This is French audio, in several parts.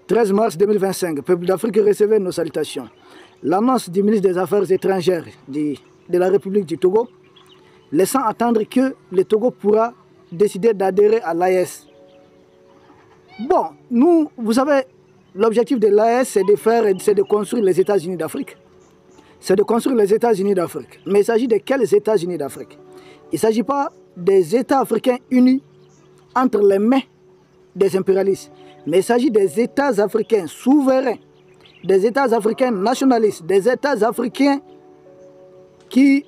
13 mars 2025, peuple d'Afrique, recevez nos salutations. L'annonce du ministre des Affaires étrangères de la République du Togo, laissant attendre que le Togo pourra décider d'adhérer à l'AES. Bon, nous, vous savez, l'objectif de l'AES, c'est de construire les États-Unis d'Afrique. C'est de construire les États-Unis d'Afrique. Mais il s'agit de quels États-Unis d'Afrique? Il ne s'agit pas des États africains unis entre les mains des impérialistes. Mais il s'agit des États africains souverains, des États africains nationalistes, des États africains qui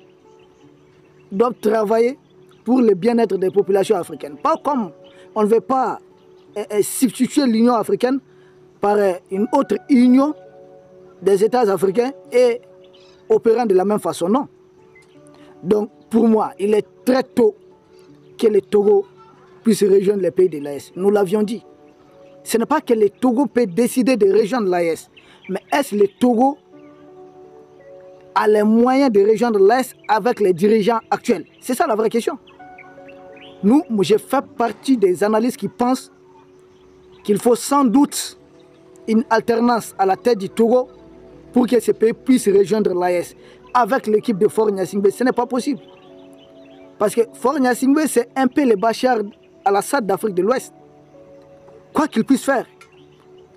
doivent travailler pour le bien-être des populations africaines. Pas comme on ne veut pas substituer l'Union africaine par une autre union des États africains et opérant de la même façon, non. Donc, pour moi, il est très tôt que le Togo puisse rejoindre les pays de l'AES. Nous l'avions dit. Ce n'est pas que le Togo peut décider de rejoindre l'AES, mais est-ce que le Togo a les moyens de rejoindre l'AES avec les dirigeants actuels? C'est ça la vraie question. Nous, je fais partie des analystes qui pensent qu'il faut sans doute une alternance à la tête du Togo pour que ce pays puisse rejoindre l'AES. Avec l'équipe de Faure Gnassingbé, ce n'est pas possible. Parce que Faure Gnassingbé, c'est un peu le Bachar al-Assad d'Afrique de l'Ouest. Quoi qu'il puisse faire,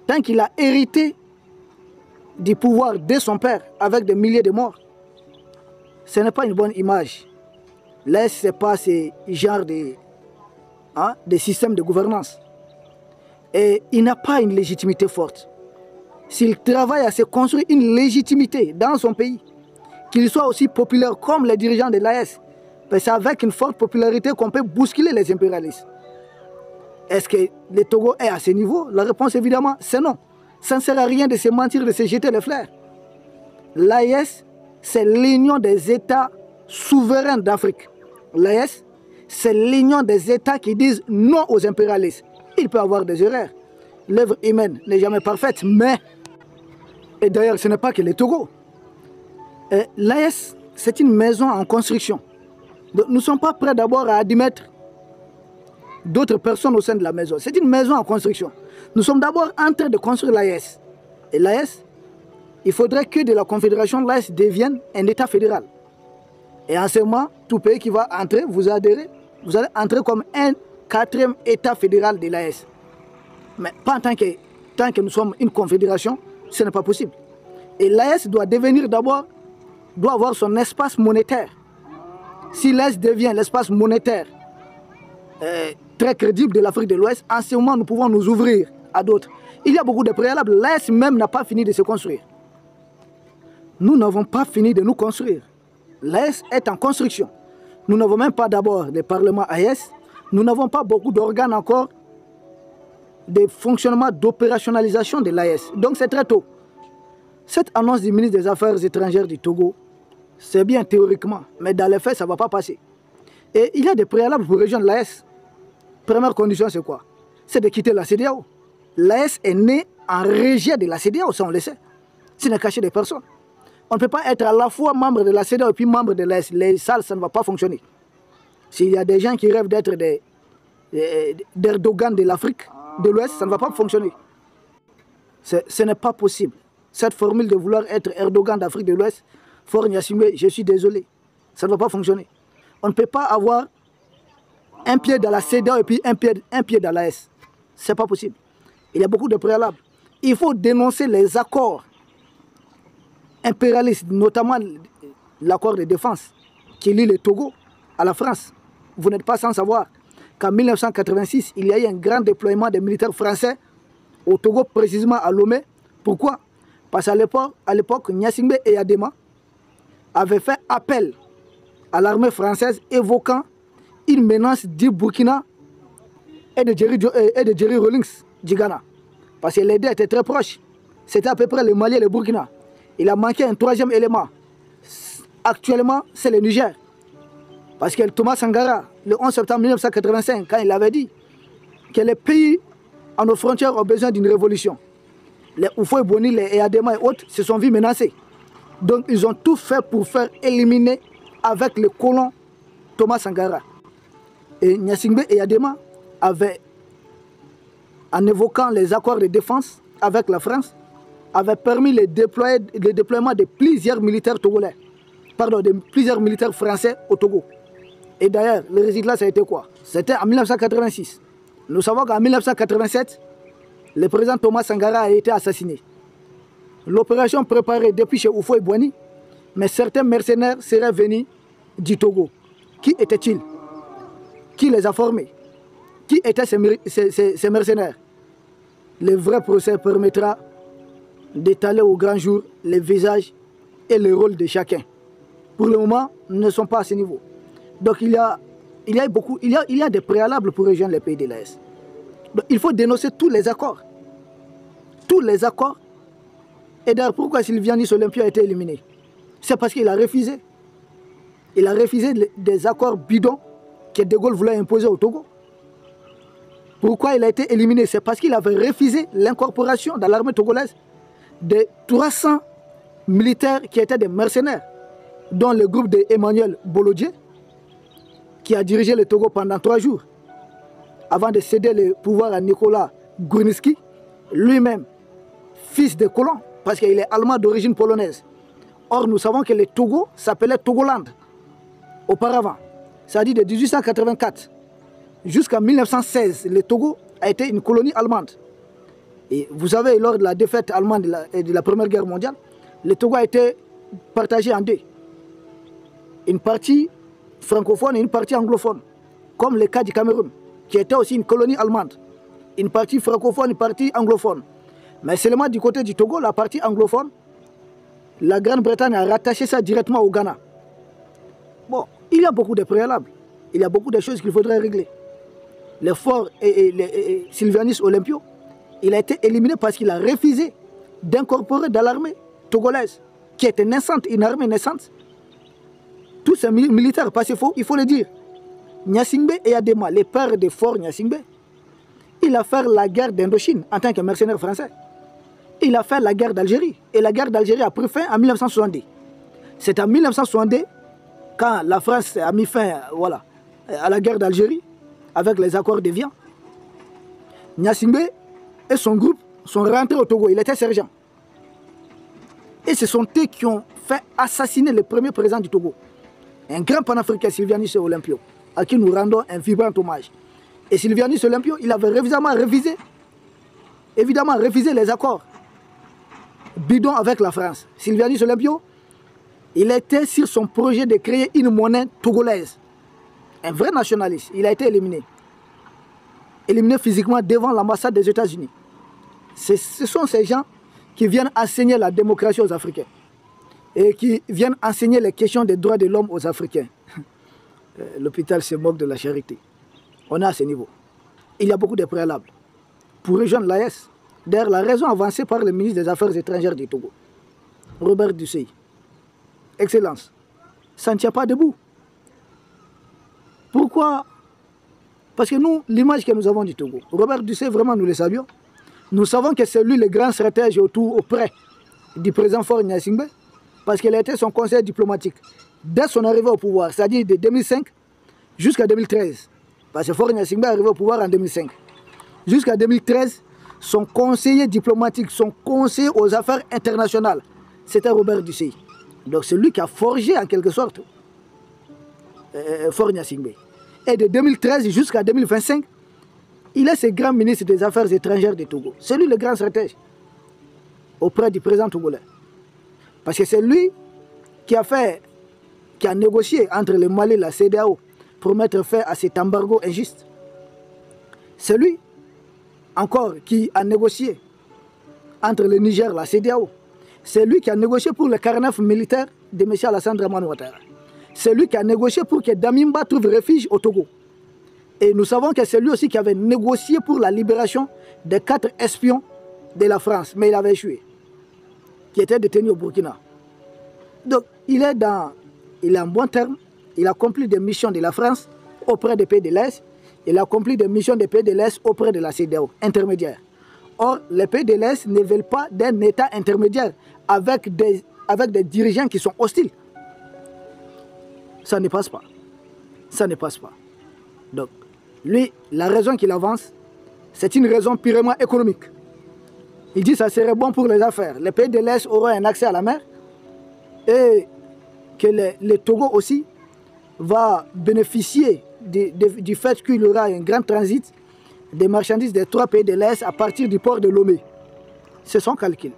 tant qu'il a hérité du pouvoir de son père avec des milliers de morts, ce n'est pas une bonne image. L'AES, ce n'est pas ce genre de système de gouvernance. Et il n'a pas une légitimité forte. S'il travaille à se construire une légitimité dans son pays, qu'il soit aussi populaire comme les dirigeants de l'AES, c'est avec une forte popularité qu'on peut bousculer les impérialistes. Est-ce que le Togo est à ce niveau? La réponse évidemment c'est non. Ça ne sert à rien de se mentir, de se jeter les fleurs. L'AES, c'est l'union des États souverains d'Afrique. L'AES, c'est l'union des États qui disent non aux impérialistes. Il peut y avoir des erreurs. L'œuvre humaine n'est jamais parfaite, mais... Et d'ailleurs, ce n'est pas que le Togo. L'AES, c'est une maison en construction. Donc, nous ne sommes pas prêts d'abord à admettre d'autres personnes au sein de la maison. C'est une maison en construction. Nous sommes d'abord en train de construire l'AES. Et l'AES, il faudrait que de la Confédération, l'AES devienne un État fédéral. Et en ce moment, tout pays qui va entrer, vous allez entrer comme un quatrième État fédéral de l'AES. Mais pas tant que nous sommes une confédération, ce n'est pas possible. Et l'AES doit devenir d'abord, doit avoir son espace monétaire. Si l'AES devient l'espace monétaire très crédible de l'Afrique de l'Ouest, en ce moment, nous pouvons nous ouvrir à d'autres. Il y a beaucoup de préalables. L'AES même n'a pas fini de se construire. Nous n'avons pas fini de nous construire. L'AES est en construction. Nous n'avons même pas d'abord de parlement AES. Nous n'avons pas beaucoup d'organes encore de fonctionnement, d'opérationnalisation de l'AES. Donc c'est très tôt. Cette annonce du ministre des Affaires étrangères du Togo, c'est bien théoriquement, mais dans les faits, ça ne va pas passer. Et il y a des préalables pour rejoindre l'AES. Première condition, c'est quoi? C'est de quitter la CEDEAO. L'AES est né en rejet de la CEDEAO, ça on le sait. Ce n'est caché des personnes. On ne peut pas être à la fois membre de la CEDEAO et puis membre de l'AES. Les salles, ça ne va pas fonctionner. S'il y a des gens qui rêvent d'être d'Erdogan de l'Afrique de l'Ouest, ça ne va pas fonctionner. Ce n'est pas possible. Cette formule de vouloir être Erdogan d'Afrique de l'Ouest, Faure Gnassingbé, je suis désolé, ça ne va pas fonctionner. On ne peut pas avoir un pied dans la CEDEAO et puis un pied dans l'AES. Ce n'est pas possible. Il y a beaucoup de préalables. Il faut dénoncer les accords impérialistes, notamment l'accord de défense qui lie le Togo à la France. Vous n'êtes pas sans savoir qu'en 1986, il y a eu un grand déploiement des militaires français au Togo, précisément à Lomé. Pourquoi? Parce qu'à l'époque, Gnassingbé et Adema avaient fait appel à l'armée française évoquant une menace du Burkina et de Jerry Rawlings du Ghana. Parce que les deux étaient très proches. C'était à peu près le Mali et le Burkina. Il a manqué un troisième élément. Actuellement, c'est le Niger. Parce que Thomas Sankara, le 11 septembre 1985, quand il avait dit que les pays à nos frontières ont besoin d'une révolution, les Houphouët-Boigny, les Eyadema et autres se sont vus menacés. Donc ils ont tout fait pour faire éliminer avec le colon Thomas Sankara. Et Gnassingbé et Eyadema avaient, en évoquant les accords de défense, avec la France avait permis le déploiement de plusieurs militaires togolais, pardon, de plusieurs militaires français au Togo. Et d'ailleurs, le résultat, ça a été quoi? C'était en 1986. Nous savons qu'en 1987, le président Thomas Sankara a été assassiné. L'opération préparée depuis chez Houphouët-Boigny, mais certains mercenaires seraient venus du Togo. Qui étaient-ils? Qui les a formés? Qui étaient ces mercenaires? Le vrai procès permettra d'étaler au grand jour les visages et les rôles de chacun. Pour le moment, nous ne sommes pas à ce niveau. Donc il y a des préalables pour rejoindre les pays de l'Est. Il faut dénoncer tous les accords. Tous les accords. Et d'ailleurs, pourquoi Sylvianis Olympio a été éliminé? C'est parce qu'il a refusé. Il a refusé des accords bidons que De Gaulle voulait imposer au Togo. Pourquoi il a été éliminé? C'est parce qu'il avait refusé l'incorporation dans l'armée togolaise de 300 militaires qui étaient des mercenaires, dont le groupe d'Emmanuel Bolodier, qui a dirigé le Togo pendant 3 jours, avant de céder le pouvoir à Nicolas Gurnicki, lui-même fils de colon, parce qu'il est allemand d'origine polonaise. Or, nous savons que le Togo s'appelait Togoland auparavant. C'est-à-dire de 1884 jusqu'en 1916, le Togo a été une colonie allemande. Et vous savez, lors de la défaite allemande de la Première Guerre mondiale, le Togo a été partagé en deux. Une partie francophone et une partie anglophone, comme le cas du Cameroun, qui était aussi une colonie allemande. Une partie francophone, une partie anglophone. Mais seulement du côté du Togo, la partie anglophone, la Grande-Bretagne a rattaché ça directement au Ghana. Bon, il y a beaucoup de préalables. Il y a beaucoup de choses qu'il faudrait régler. Le fort et Sylvianis Olympio, il a été éliminé parce qu'il a refusé d'incorporer dans l'armée togolaise, qui était naissante, une armée naissante, tous ces militaires, parce qu'il il faut le dire, Gnassingbé et Adema, les pères des forts Gnassingbé, il a fait la guerre d'Indochine en tant que mercenaire français. Il a fait la guerre d'Algérie. Et la guerre d'Algérie a pris fin en 1962. C'est en 1962, quand la France a mis fin à la guerre d'Algérie, avec les accords d'Évian, Gnassingbé et son groupe sont rentrés au Togo. Il était sergent. Et ce sont eux qui ont fait assassiner le premier président du Togo, un grand panafricain, Sylvianis Olympio, à qui nous rendons un vibrant hommage. Et Sylvianis Olympio, il avait évidemment refusé les accords bidons avec la France. Sylvianis Olympio, il était sur son projet de créer une monnaie togolaise. Un vrai nationaliste. Il a été éliminé. Éliminé physiquement devant l'ambassade des États-Unis. Ce sont ces gens qui viennent enseigner la démocratie aux Africains. Et qui viennent enseigner les questions des droits de l'homme aux Africains. L'hôpital se moque de la charité. On est à ce niveau. Il y a beaucoup de préalables pour rejoindre l'AES. D'ailleurs, la raison avancée par le ministre des Affaires étrangères du Togo, Robert Dussey. Excellence, ça ne tient pas debout. Pourquoi? Parce que nous, l'image que nous avons du Togo, Robert Dussey, vraiment, nous le savions. Nous savons que c'est lui le grand stratège auprès du président Faure Gnassingbé, parce qu'il a été son conseiller diplomatique dès son arrivée au pouvoir, c'est-à-dire de 2005 jusqu'à 2013. Parce que Faure Gnassingbé est arrivé au pouvoir en 2005. Jusqu'à 2013, son conseiller diplomatique, son conseiller aux affaires internationales, c'était Robert Dussey. Donc c'est lui qui a forgé en quelque sorte Faure Gnassingbé. Et de 2013 jusqu'à 2025, il est ce grand ministre des Affaires étrangères du Togo. C'est lui le grand stratège auprès du président togolais. Parce que c'est lui qui a négocié entre le Mali et la CEDEAO pour mettre fin à cet embargo injuste. C'est lui encore qui a négocié entre le Niger et la CEDEAO. C'est lui qui a négocié pour le carnaf militaire de M. Alassane Dramane Ouattara. C'est lui qui a négocié pour que Damimba trouve refuge au Togo. Et nous savons que c'est lui aussi qui avait négocié pour la libération des 4 espions de la France, mais il avait échoué, qui étaient détenus au Burkina. Donc, il est en bon terme, il a accompli des missions de la France auprès des pays de l'Est, il a accompli des missions des pays de l'Est auprès de la CEDEAO, intermédiaire. Or, les pays de l'Est ne veulent pas d'un État intermédiaire avec des dirigeants qui sont hostiles. Ça ne passe pas. Ça ne passe pas. Donc, lui, la raison qu'il avance, c'est une raison purement économique. Il dit que ça serait bon pour les affaires. Les pays de l'Est auront un accès à la mer et que le Togo aussi va bénéficier du fait qu'il y aura un grand transit des marchandises des 3 pays de l'Est à partir du port de Lomé. C'est son calcul.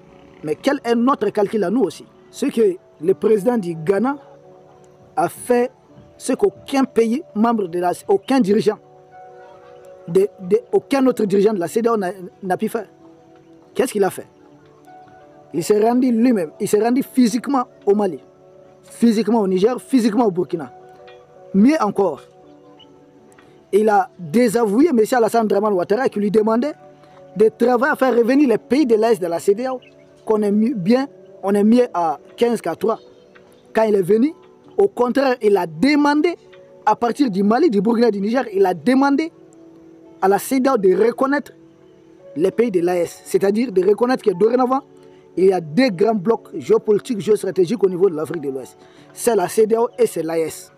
Mais quel est notre calcul à nous aussi? Ce que le président du Ghana a fait, ce qu'aucun pays membre de aucun dirigeant, aucun autre dirigeant de la CEDEAO n'a pu faire. Qu'est-ce qu'il a fait? Il s'est rendu lui-même, il s'est rendu physiquement au Mali, physiquement au Niger, physiquement au Burkina. Mieux encore, il a désavoué M. Alassane Draman Ouattara qui lui demandait de travailler à faire revenir les pays de l'Est de la CEDEAO, qu'on est bien, on est mieux à 15 qu'à 3. Quand il est venu, au contraire, il a demandé, à partir du Mali, du Burkina, du Niger, il a demandé à la CEDEAO de reconnaître les pays de l'AES, c'est-à-dire de reconnaître que dorénavant, il y a 2 grands blocs géopolitiques, géostratégiques au niveau de l'Afrique de l'Ouest. C'est la CEDEAO et c'est l'AES.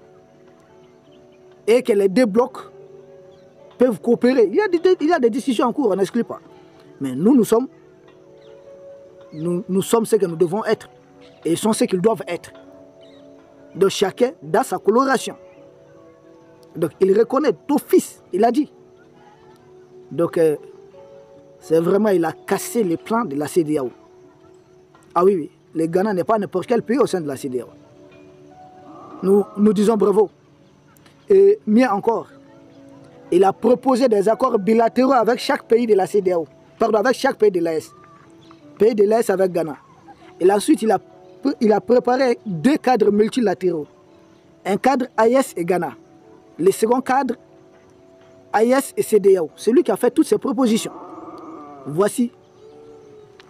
Et que les 2 blocs peuvent coopérer. Il y a des discussions en cours, on n'exclut pas. Mais nous sommes ce que nous devons être. Et ils sont ce qu'ils doivent être. Donc chacun dans sa coloration. Donc il reconnaît d'office, il a dit. Donc c'est vraiment, il a cassé les plans de la CEDEAO. Ah oui, oui, le Ghana n'est pas n'importe quel pays au sein de la CEDEAO. Nous disons bravo. Et mieux encore, il a proposé des accords bilatéraux avec chaque pays de la CEDEAO. Pardon, avec chaque pays de l'AES. Pays de l'AES avec Ghana. Et ensuite, il a préparé 2 cadres multilatéraux. Un cadre AES et Ghana. Le second cadre, AES et CEDEAO. C'est lui qui a fait toutes ces propositions. Voici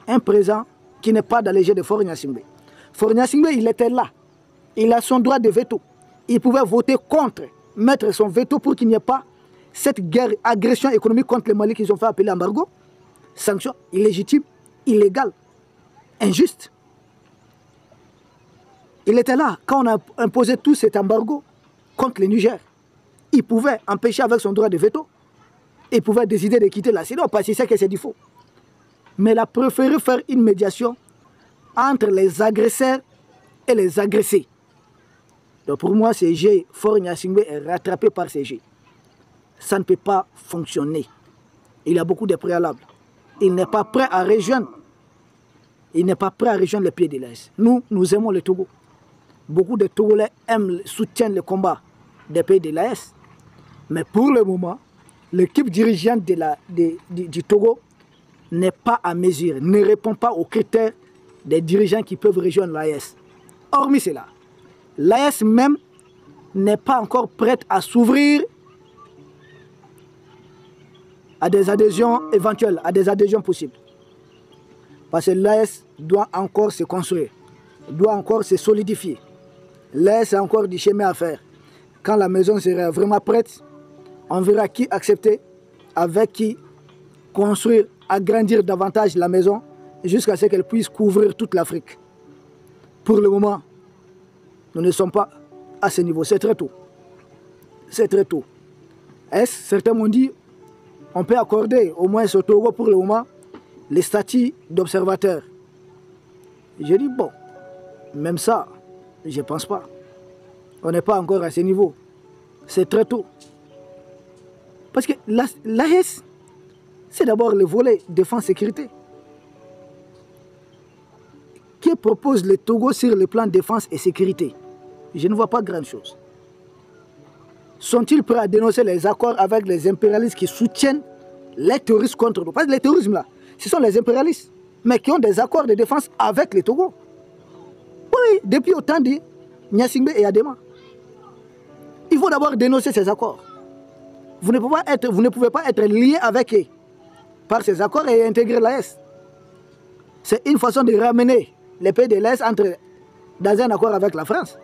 un président qui n'est pas dans les jeux de Faure Gnassingbé. Faure Gnassingbé, il était là. Il a son droit de veto. Il pouvait voter contre, mettre son veto pour qu'il n'y ait pas cette guerre, agression économique contre le Mali qu'ils ont fait appeler embargo. Sanction illégitime, illégale, injuste. Il était là quand on a imposé tout cet embargo contre le Niger. Il pouvait empêcher avec son droit de veto. Il pouvait décider de quitter la CEDEAO parce qu'il sait que c'est du faux. Mais il a préféré faire une médiation entre les agresseurs et les agressés. Donc pour moi, ce jeu, Faure Gnassingbé est rattrapé par ce jeu. Ça ne peut pas fonctionner. Il a beaucoup de préalables. Il n'est pas prêt à rejoindre. Il n'est pas prêt à rejoindre les pays de l'Est. Nous aimons le Togo. Beaucoup de Togolais soutiennent le combat des pays de l'Est. Mais pour le moment, l'équipe dirigeante du Togo n'est pas à mesure, ne répond pas aux critères des dirigeants qui peuvent rejoindre l'AES. Hormis cela, l'AES même n'est pas encore prête à s'ouvrir à des adhésions éventuelles, à des adhésions possibles. Parce que l'AES doit encore se construire, doit encore se solidifier. L'AES a encore du chemin à faire. Quand la maison sera vraiment prête, on verra qui accepter, avec qui construire, agrandir davantage la maison, jusqu'à ce qu'elle puisse couvrir toute l'Afrique. Pour le moment, nous ne sommes pas à ce niveau. C'est très tôt. C'est très tôt. Certains m'ont dit, on peut accorder au moins au Togo pour le moment les statuts d'observateur. J'ai dit, bon, même ça, je ne pense pas. On n'est pas encore à ce niveau. C'est très tôt. Parce que l'AES, c'est d'abord le volet défense-sécurité. Que propose le Togo sur le plan défense et sécurité? Je ne vois pas grand-chose. Sont-ils prêts à dénoncer les accords avec les impérialistes qui soutiennent les terroristes contre nous? Parce que les terroristes là, ce sont les impérialistes, mais qui ont des accords de défense avec le Togo. Oui, depuis autant de Gnassingbé et Adema. Il faut d'abord dénoncer ces accords. Vous ne pouvez pas être lié avec eux par ces accords et intégrer l'AES. C'est une façon de ramener les pays de l'Est dans un accord avec la France.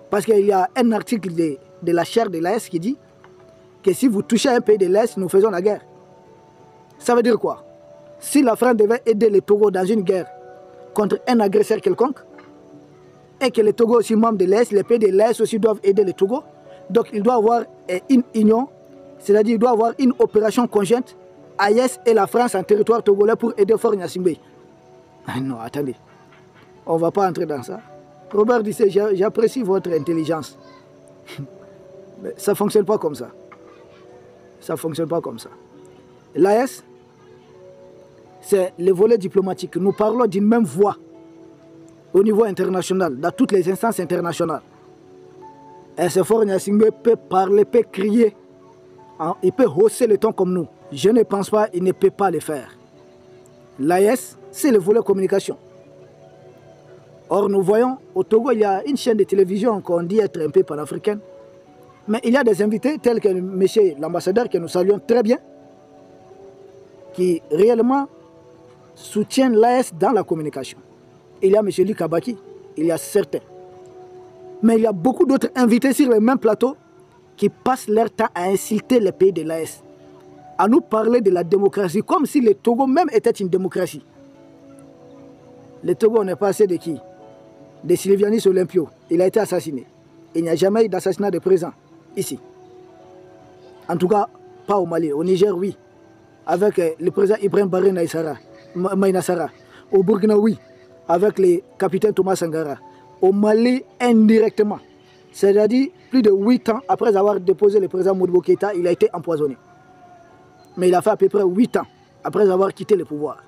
Parce qu'il y a un article de la charte de l'AES qui dit que si vous touchez un pays de l'Est, nous faisons la guerre. Ça veut dire quoi? Si la France devait aider le Togo dans une guerre contre un agresseur quelconque, et que le Togo aussi membre de l'Est, les pays de l'Est aussi doivent aider le Togo, donc il doit y avoir une union, c'est-à-dire qu'il doit y avoir une opération conjointe, AES et la France en territoire togolais pour aider Faure Gnassingbé. Non, attendez. On ne va pas entrer dans ça. Robert disait, j'apprécie votre intelligence. Mais ça ne fonctionne pas comme ça. Ça ne fonctionne pas comme ça. L'AES, c'est le volet diplomatique. Nous parlons d'une même voix au niveau international, dans toutes les instances internationales. Et ce Faure Gnassingbé peut parler, peut crier, il peut hausser le ton comme nous. Je ne pense pas, il ne peut pas le faire. L'AES, c'est le volet communication. Or, nous voyons, au Togo, il y a une chaîne de télévision qu'on dit être un peu panafricaine. Mais il y a des invités tels que M. l'ambassadeur, que nous saluons très bien, qui réellement soutiennent l'AES dans la communication. Il y a M. Likabaki, il y a certains. Mais il y a beaucoup d'autres invités sur le même plateau qui passent leur temps à insulter les pays de l'AES, à nous parler de la démocratie, comme si le Togo même était une démocratie. Le Togo, on n'est pas assez de qui? De Sylvianis Olympio. Il a été assassiné. Il n'y a jamais eu d'assassinat de président ici. En tout cas, pas au Mali. Au Niger, oui. Avec le président Ibrahim Baré Maïnassara. Au Burkina, oui. Avec le capitaine Thomas Sankara. Au Mali, indirectement. C'est-à-dire, plus de 8 ans après avoir déposé le président Modibo Keïta, il a été empoisonné. Mais il a fait à peu près 8 ans après avoir quitté le pouvoir.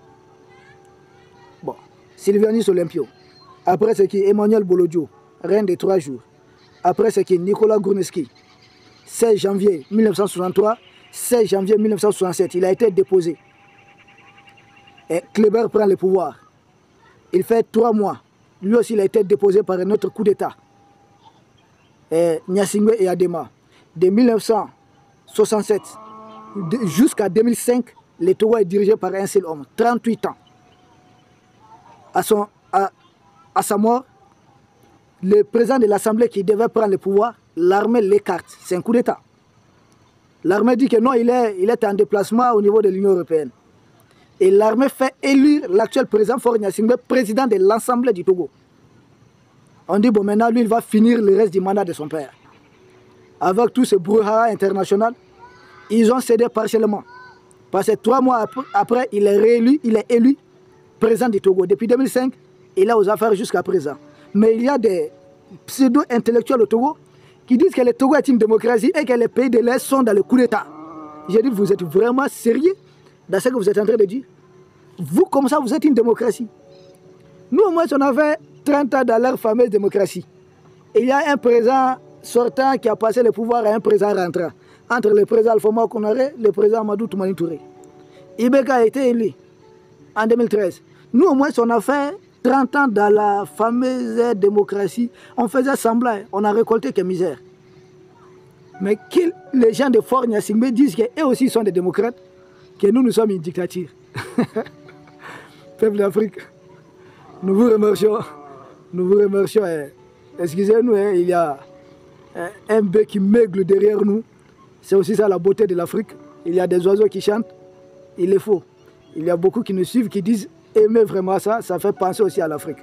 Bon, Sylvianis Olympio. Après, c'est qui Emmanuel Bolodio, reine des 3 jours. Après, c'est qui Nicolas Gourneski. 16 janvier 1963, 16 janvier 1967, il a été déposé. Et Kleber prend le pouvoir. Il fait 3 mois. Lui aussi, il a été déposé par un autre coup d'État. Gnassingbé et Adema. De 1967 jusqu'à 2005, le Togo est dirigé par un seul homme, 38 ans. À sa mort, le président de l'Assemblée qui devait prendre le pouvoir, l'armée l'écarte. C'est un coup d'État. L'armée dit que non, il est en déplacement au niveau de l'Union européenne. Et l'armée fait élire l'actuel président Faure Gnassingbé président de l'Assemblée du Togo. On dit, bon, maintenant, lui, il va finir le reste du mandat de son père. Avec tout ce brouhaha international, ils ont cédé partiellement. Parce que 3 mois après, il est élu président du Togo. Depuis 2005, il est aux affaires jusqu'à présent. Mais il y a des pseudo-intellectuels au Togo qui disent que le Togo est une démocratie et que les pays de l'Est sont dans le coup d'État. J'ai dit, vous êtes vraiment sérieux dans ce que vous êtes en train de dire? Vous, comme ça, vous êtes une démocratie. Nous, au moins, on avait 30 ans dans leur fameuse démocratie. Et il y a un président sortant qui a passé le pouvoir à un président rentrant. Entre le président Alpha Konaré et le président Amadou Toumani Touré. Ibeka a été élu en 2013. Nous, au moins, on a fait 30 ans dans la fameuse démocratie. On faisait semblant, on a récolté que misère. Mais les gens de Faure Gnassingbé disent qu'eux aussi sont des démocrates, que nous sommes une dictature. Peuple d'Afrique, nous vous remercions. Nous vous remercions. Excusez-nous, il y a un bec qui meugle derrière nous. C'est aussi ça la beauté de l'Afrique. Il y a des oiseaux qui chantent. Il est faux. Il y a beaucoup qui nous suivent, qui disent aimer vraiment ça. Ça fait penser aussi à l'Afrique.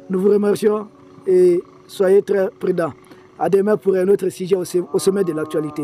Nous vous remercions et soyez très prudents. À demain pour un autre sujet au sommet de l'actualité.